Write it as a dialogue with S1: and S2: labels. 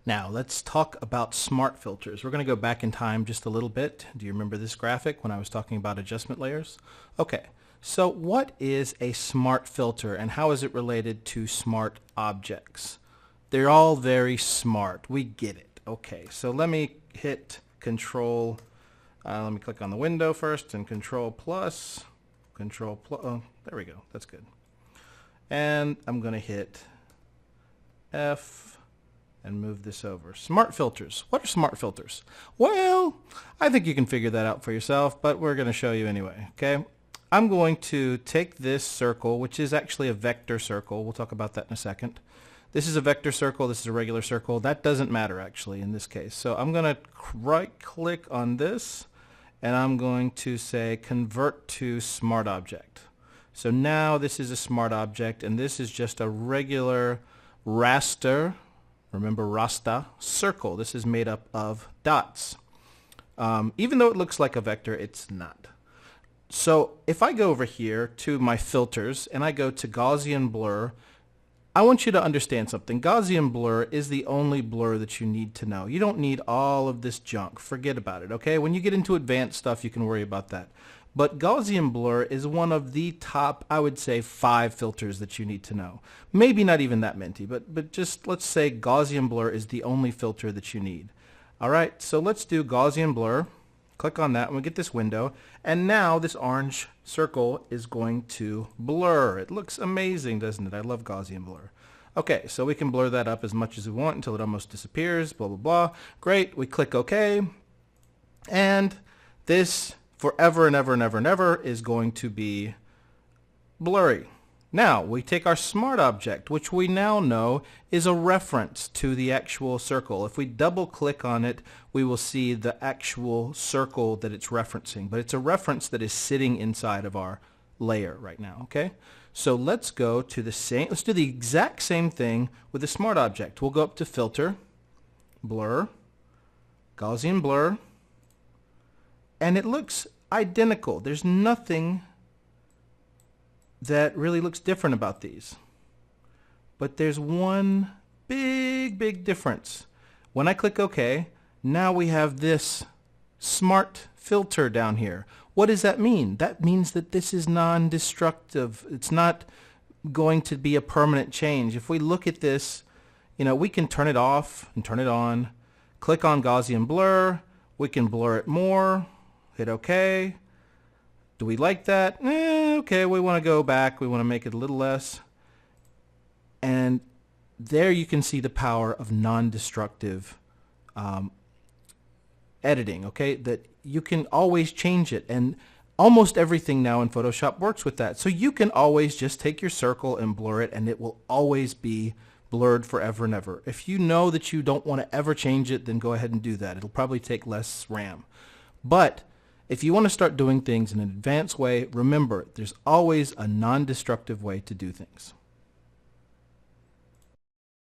S1: Now let's talk about smart filters. We're going to go back in time just a little bit. Do you remember this graphic when I was talking about adjustment layers? Okay, so what is a smart filter and how is it related to smart objects? They're all very smart. We get it. Okay, so let me hit Control. Let me click on the window first and Control plus. Oh, there we go. That's good. And I'm going to hit F and move this over. Smart filters. What are smart filters? Well, I think you can figure that out for yourself, but we're going to show you anyway. Okay. I'm going to take this circle, which is actually a vector circle. We'll talk about that in a second. This is a vector circle. This is a regular circle. That doesn't matter actually in this case. So I'm going to right click on this and I'm going to say convert to smart object. So now this is a smart object and this is just a regular raster, remember rasta, circle. This is made up of dots. Even though it looks like a vector, it's not. So if I go over here to my filters and I go to Gaussian blur, I want you to understand something. Gaussian blur is the only blur that you need to know. You don't need all of this junk. Forget about it, okay? When you get into advanced stuff, you can worry about that. But Gaussian blur is one of the top, I would say, 5 filters that you need to know. Maybe not even that many, but just let's say Gaussian blur is the only filter that you need. All right, so let's do Gaussian blur. Click on that and we get this window. And now this orange circle is going to blur. It looks amazing, doesn't it? I love Gaussian blur. Okay, so we can blur that up as much as we want until it almost disappears, blah, blah, blah. Great, we click OK. And this forever and ever and ever and ever is going to be blurry. Now we take our smart object, which we now know is a reference to the actual circle. If we double click on it, we will see the actual circle that it's referencing, but it's a reference that is sitting inside of our layer right now. Okay, so let's go to the same, let's do the exact same thing with the smart object. We'll go up to filter, blur, Gaussian blur, and it looks identical. There's nothing that really looks different about these. But there's one big difference. When I click OK, now we have this smart filter down here. What does that mean? That means that this is non-destructive. It's not going to be a permanent change. If we look at this, you know, we can turn it off and turn it on. Click on Gaussian blur. We can blur it more. Hit OK. Do we like that? Okay, we want to go back. We want to make it a little less. And there you can see the power of non-destructive editing, okay? That you can always change it. And almost everything now in Photoshop works with that. So you can always just take your circle and blur it, and it will always be blurred forever and ever. If you know that you don't want to ever change it, then go ahead and do that. It'll probably take less RAM. But if you want to start doing things in an advanced way, remember, there's always a non-destructive way to do things.